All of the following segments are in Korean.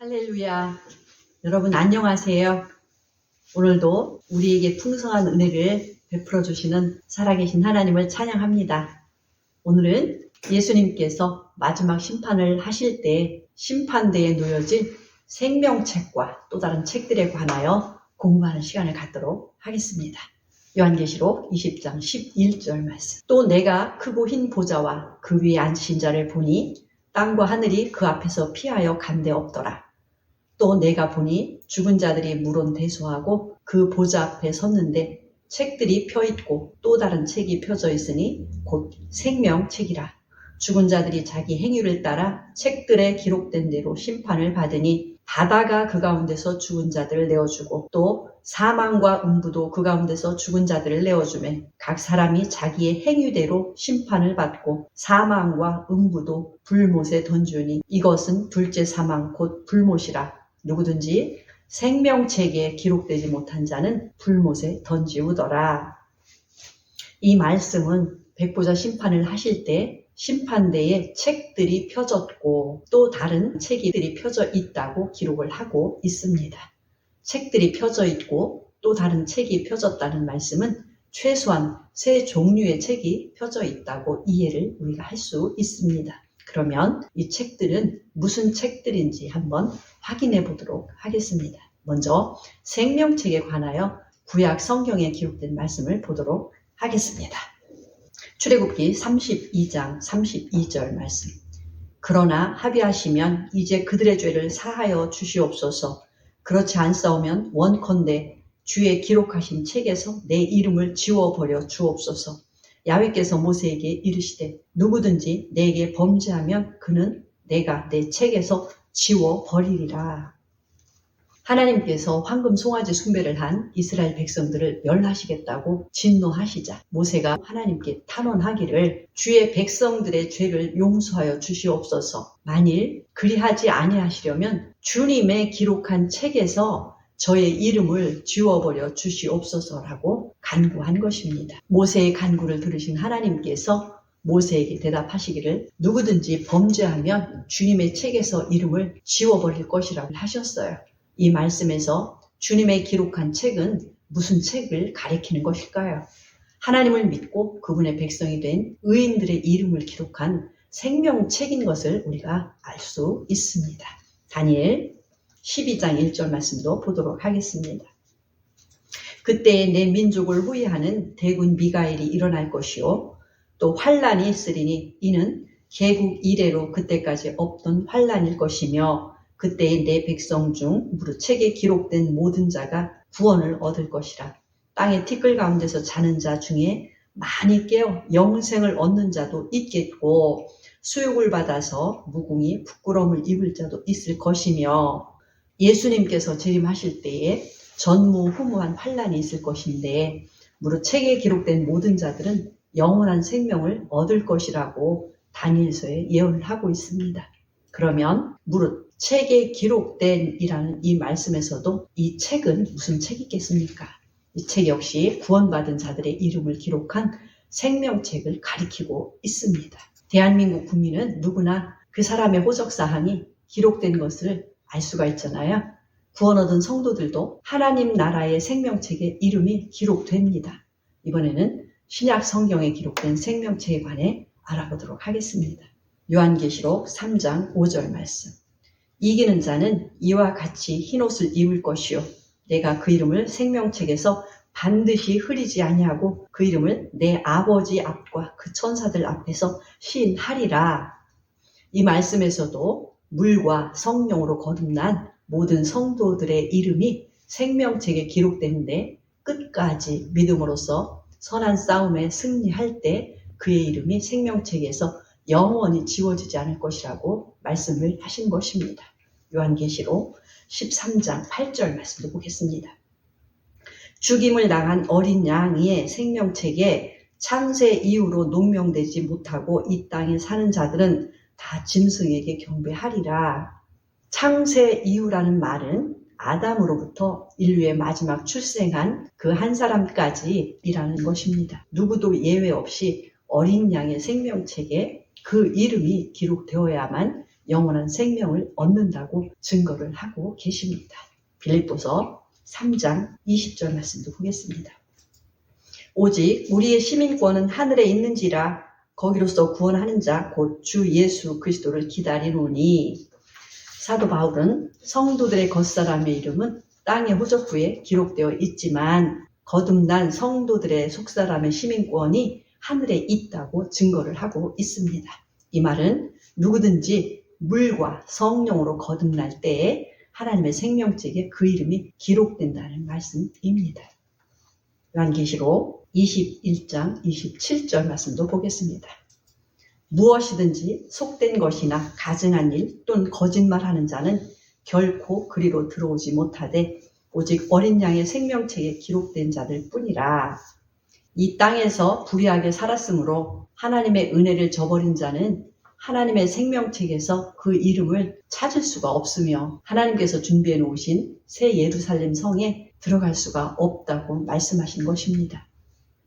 할렐루야. 여러분 안녕하세요. 오늘도 우리에게 풍성한 은혜를 베풀어 주시는 살아계신 하나님을 찬양합니다. 오늘은 예수님께서 마지막 심판을 하실 때 심판대에 놓여진 생명책과 또 다른 책들에 관하여 공부하는 시간을 갖도록 하겠습니다. 요한계시록 20장 11절 말씀. 또 내가 크고 흰 보좌와 그 위에 앉으신 자를 보니 땅과 하늘이 그 앞에서 피하여 간데 없더라. 또 내가 보니 죽은 자들이 물론대소하고 그 보좌 앞에 섰는데 책들이 펴있고 또 다른 책이 펴져 있으니 곧 생명책이라. 죽은 자들이 자기 행위를 따라 책들에 기록된 대로 심판을 받으니 바다가 그 가운데서 죽은 자들을 내어주고 또 사망과 음부도 그 가운데서 죽은 자들을 내어주매 각 사람이 자기의 행위대로 심판을 받고 사망과 음부도 불못에 던주니 이것은 둘째 사망 곧 불못이라. 누구든지 생명책에 기록되지 못한 자는 불못에 던지우더라. 이 말씀은 백보자 심판을 하실 때 심판대에 책들이 펴졌고 또 다른 책들이 펴져 있다고 기록을 하고 있습니다. 책들이 펴져 있고 또 다른 책이 펴졌다는 말씀은 최소한 3종류의 책이 펴져 있다고 이해를 우리가 할 수 있습니다. 그러면 이 책들은 무슨 책들인지 한번 확인해 보도록 하겠습니다. 먼저 생명책에 관하여 구약 성경에 기록된 말씀을 보도록 하겠습니다. 출애굽기 32장 32절 말씀. 그러나 합의하시면 이제 그들의 죄를 사하여 주시옵소서. 그렇지 않사오면 원컨대 주의 기록하신 책에서 내 이름을 지워버려 주옵소서. 야훼께서 모세에게 이르시되 누구든지 내게 범죄하면 그는 내가 내 책에서 지워버리리라. 하나님께서 황금 송아지 숭배를 한 이스라엘 백성들을 멸하시겠다고 진노하시자 모세가 하나님께 탄원하기를 주의 백성들의 죄를 용서하여 주시옵소서. 만일 그리하지 아니하시려면 주님의 기록한 책에서 저의 이름을 지워버려 주시옵소서라고 간구한 것입니다. 모세의 간구를 들으신 하나님께서 모세에게 대답하시기를 누구든지 범죄하면 주님의 책에서 이름을 지워버릴 것이라고 하셨어요. 이 말씀에서 주님의 기록한 책은 무슨 책을 가리키는 것일까요? 하나님을 믿고 그분의 백성이 된 의인들의 이름을 기록한 생명책인 것을 우리가 알 수 있습니다. 다니엘 12장 1절 말씀도 보도록 하겠습니다. 그때에 내 민족을 후회하는 대군 미가엘이 일어날 것이요 또 환란이 있으리니 이는 개국 이래로 그때까지 없던 환란일 것이며 그때에 내 백성 중 무릇 책에 기록된 모든 자가 구원을 얻을 것이라. 땅의 티끌 가운데서 자는 자 중에 많이 깨어 영생을 얻는 자도 있겠고 수욕을 받아서 무궁히 부끄러움을 입을 자도 있을 것이며 예수님께서 재림하실 때에 전무후무한 환란이 있을 것인데 무릇 책에 기록된 모든 자들은 영원한 생명을 얻을 것이라고 다니엘서에 예언을 하고 있습니다. 그러면 무릇 책에 기록된 이라는 이 말씀에서도 이 책은 무슨 책이겠습니까? 이 책 역시 구원받은 자들의 이름을 기록한 생명책을 가리키고 있습니다. 대한민국 국민은 누구나 그 사람의 호적사항이 기록된 것을 알 수가 있잖아요. 구원 얻은 성도들도 하나님 나라의 생명책에 이름이 기록됩니다. 이번에는 신약 성경에 기록된 생명책에 관해 알아보도록 하겠습니다. 요한계시록 3장 5절 말씀. 이기는 자는 이와 같이 흰옷을 입을 것이요 내가 그 이름을 생명책에서 반드시 흐리지 아니하고 그 이름을 내 아버지 앞과 그 천사들 앞에서 시인하리라. 이 말씀에서도 물과 성령으로 거듭난 모든 성도들의 이름이 생명책에 기록되는데 끝까지 믿음으로써 선한 싸움에 승리할 때 그의 이름이 생명책에서 영원히 지워지지 않을 것이라고 말씀을 하신 것입니다. 요한계시록 13장 8절 말씀도 보겠습니다. 죽임을 당한 어린 양의 생명책에 창세 이후로 농명되지 못하고 이 땅에 사는 자들은 다 짐승에게 경배하리라. 창세 이후라는 말은 아담으로부터 인류의 마지막 출생한 그 한 사람까지 이라는 것입니다. 누구도 예외 없이 어린 양의 생명책에 그 이름이 기록되어야만 영원한 생명을 얻는다고 증거를 하고 계십니다. 빌립보서 3장 20절 말씀도 보겠습니다. 오직 우리의 시민권은 하늘에 있는지라 거기로서 구원하는 자 곧 주 예수 그리스도를 기다리노니. 사도 바울은 성도들의 겉사람의 이름은 땅의 호적부에 기록되어 있지만 거듭난 성도들의 속사람의 시민권이 하늘에 있다고 증거를 하고 있습니다. 이 말은 누구든지 물과 성령으로 거듭날 때에 하나님의 생명책에 그 이름이 기록된다는 말씀입니다. 요한계시록 21장 27절 말씀도 보겠습니다. 무엇이든지 속된 것이나 가증한 일 또는 거짓말하는 자는 결코 그리로 들어오지 못하되 오직 어린 양의 생명책에 기록된 자들 뿐이라. 이 땅에서 불의하게 살았으므로 하나님의 은혜를 저버린 자는 하나님의 생명책에서 그 이름을 찾을 수가 없으며 하나님께서 준비해 놓으신 새 예루살렘 성에 들어갈 수가 없다고 말씀하신 것입니다.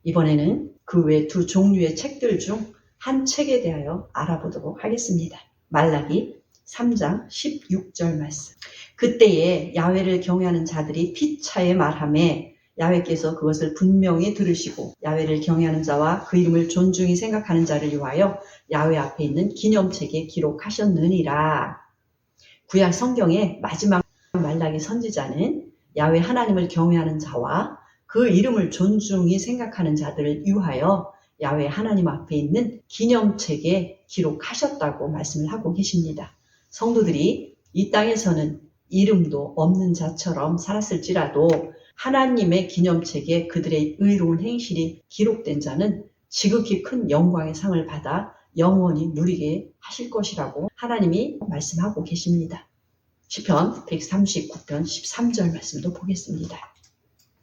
이번에는 그 외 두 종류의 책들 중 한 책에 대하여 알아보도록 하겠습니다. 말라기 3장 16절 말씀. 그때에 야훼를 경외하는 자들이 피차에 말하매 야훼께서 그것을 분명히 들으시고 야훼를 경외하는 자와 그 이름을 존중히 생각하는 자를 위하여 야훼 앞에 있는 기념책에 기록하셨느니라. 구약 성경의 마지막 말라기 선지자는 야훼 하나님을 경외하는 자와 그 이름을 존중히 생각하는 자들을 위하여 야훼 하나님 앞에 있는 기념책에 기록하셨다고 말씀을 하고 계십니다. 성도들이 이 땅에서는 이름도 없는 자처럼 살았을지라도 하나님의 기념책에 그들의 의로운 행실이 기록된 자는 지극히 큰 영광의 상을 받아 영원히 누리게 하실 것이라고 하나님이 말씀하고 계십니다. 시편 139편 13절 말씀도 보겠습니다.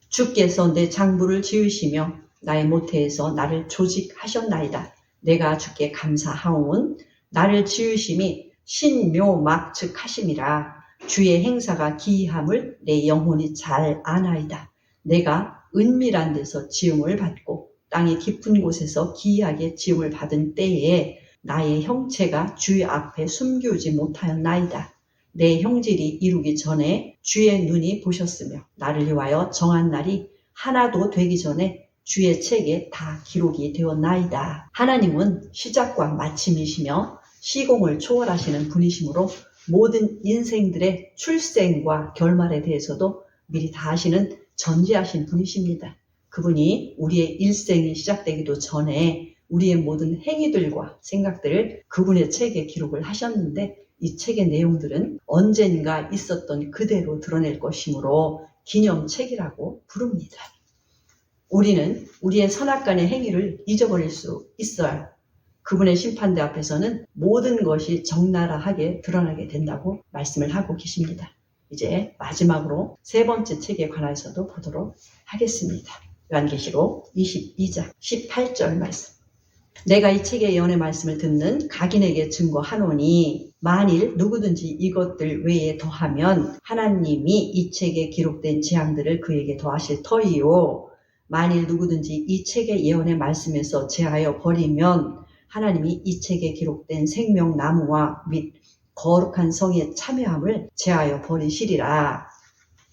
주께서 내 장부를 지으시며 나의 모태에서 나를 조직하셨나이다. 내가 주께 감사하오은 나를 지으심이 신묘막 즉 하심이라. 주의 행사가 기이함을 내 영혼이 잘 아나이다. 내가 은밀한 데서 지음을 받고 땅의 깊은 곳에서 기이하게 지음을 받은 때에 나의 형체가 주의 앞에 숨기우지 못하였나이다. 내 형질이 이루기 전에 주의 눈이 보셨으며 나를 위하여 정한 날이 하나도 되기 전에 주의 책에 다 기록이 되었나이다. 하나님은 시작과 마침이시며 시공을 초월하시는 분이시므로 모든 인생들의 출생과 결말에 대해서도 미리 다 아시는 전지하신 분이십니다. 그분이 우리의 일생이 시작되기도 전에 우리의 모든 행위들과 생각들을 그분의 책에 기록을 하셨는데 이 책의 내용들은 언젠가 있었던 그대로 드러낼 것이므로 기념책이라고 부릅니다. 우리는 우리의 선악간의 행위를 잊어버릴 수 있어요. 그분의 심판대 앞에서는 모든 것이 적나라하게 드러나게 된다고 말씀을 하고 계십니다. 이제 마지막으로 세 번째 책에 관해서도 보도록 하겠습니다. 요한계시록 22장 18절 말씀. 내가 이 책의 예언의 말씀을 듣는 각인에게 증거하노니 만일 누구든지 이것들 외에 더하면 하나님이 이 책에 기록된 재앙들을 그에게 더하실 터이요. 만일 누구든지 이 책의 예언의 말씀에서 제하여 버리면 하나님이 이 책에 기록된 생명나무와 및 거룩한 성의 참여함을 제하여 버리시리라.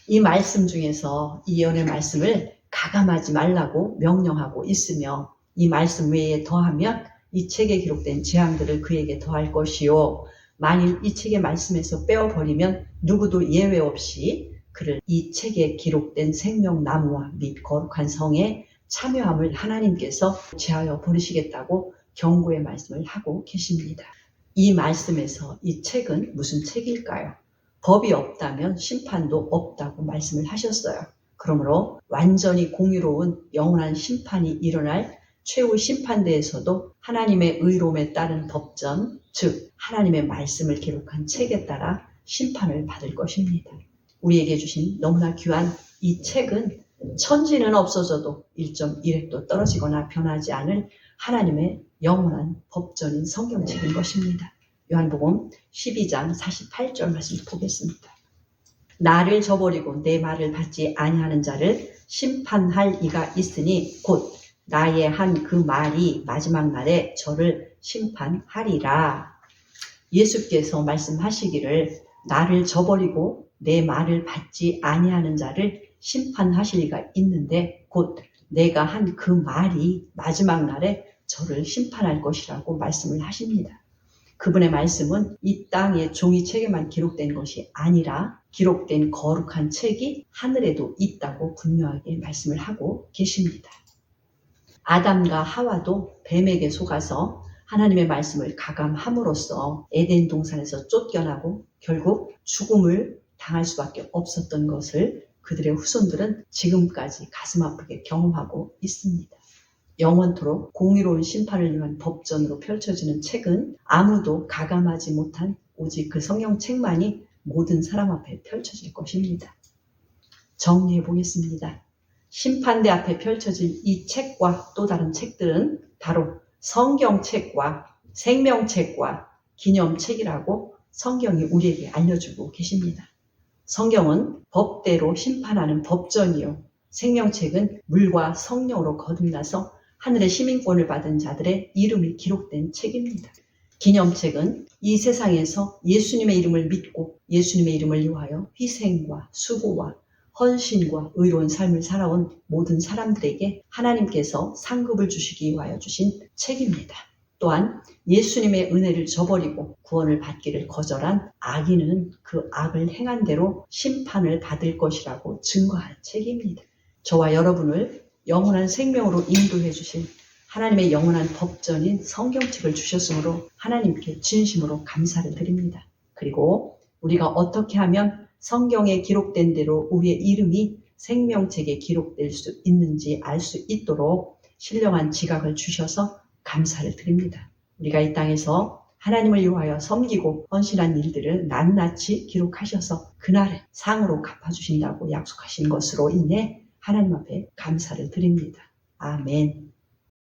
이 말씀 중에서 이 예언의 말씀을 가감하지 말라고 명령하고 있으며 이 말씀 외에 더하면 이 책에 기록된 재앙들을 그에게 더할 것이요. 만일 이 책의 말씀에서 빼어버리면 누구도 예외 없이 그를 이 책에 기록된 생명나무와 및 거룩한 성에 참여함을 하나님께서 제하여 버리시겠다고 경고의 말씀을 하고 계십니다. 이 말씀에서 이 책은 무슨 책일까요? 법이 없다면 심판도 없다고 말씀을 하셨어요. 그러므로 완전히 공의로운 영원한 심판이 일어날 최후 심판대에서도 하나님의 의로움에 따른 법전, 즉 하나님의 말씀을 기록한 책에 따라 심판을 받을 것입니다. 우리에게 주신 너무나 귀한 이 책은 천지는 없어져도 1.1획도 떨어지거나 변하지 않을 하나님의 영원한 법전인 성경책인 것입니다. 요한복음 12장 48절 말씀 보겠습니다. 나를 저버리고 내 말을 받지 아니하는 자를 심판할 이가 있으니 곧 나의 한 그 말이 마지막 날에 저를 심판하리라. 예수께서 말씀하시기를 나를 저버리고 내 말을 받지 아니하는 자를 심판하실 리가 있는데 곧 내가 한 그 말이 마지막 날에 저를 심판할 것이라고 말씀을 하십니다. 그분의 말씀은 이 땅의 종이책에만 기록된 것이 아니라 기록된 거룩한 책이 하늘에도 있다고 분명하게 말씀을 하고 계십니다. 아담과 하와도 뱀에게 속아서 하나님의 말씀을 가감함으로써 에덴 동산에서 쫓겨나고 결국 죽음을 당할 수밖에 없었던 것을 그들의 후손들은 지금까지 가슴 아프게 경험하고 있습니다. 영원토록 공의로운 심판을 위한 법전으로 펼쳐지는 책은 아무도 가감하지 못한 오직 그 성경책만이 모든 사람 앞에 펼쳐질 것입니다. 정리해 보겠습니다. 심판대 앞에 펼쳐질 이 책과 또 다른 책들은 바로 성경책과 생명책과 기념책이라고 성경이 우리에게 알려주고 계십니다. 성경은 법대로 심판하는 법전이요. 생명책은 물과 성령으로 거듭나서 하늘의 시민권을 받은 자들의 이름이 기록된 책입니다. 기념책은 이 세상에서 예수님의 이름을 믿고 예수님의 이름을 위하여 희생과 수고와 헌신과 의로운 삶을 살아온 모든 사람들에게 하나님께서 상급을 주시기 위하여 주신 책입니다. 또한 예수님의 은혜를 저버리고 구원을 받기를 거절한 악인은 그 악을 행한 대로 심판을 받을 것이라고 증거할 책입니다. 저와 여러분을 영원한 생명으로 인도해 주신 하나님의 영원한 법전인 성경책을 주셨으므로 하나님께 진심으로 감사를 드립니다. 그리고 우리가 어떻게 하면 성경에 기록된 대로 우리의 이름이 생명책에 기록될 수 있는지 알 수 있도록 신령한 지각을 주셔서 감사를 드립니다. 우리가 이 땅에서 하나님을 위하여 섬기고 헌신한 일들을 낱낱이 기록하셔서 그날에 상으로 갚아주신다고 약속하신 것으로 인해 하나님 앞에 감사를 드립니다. 아멘.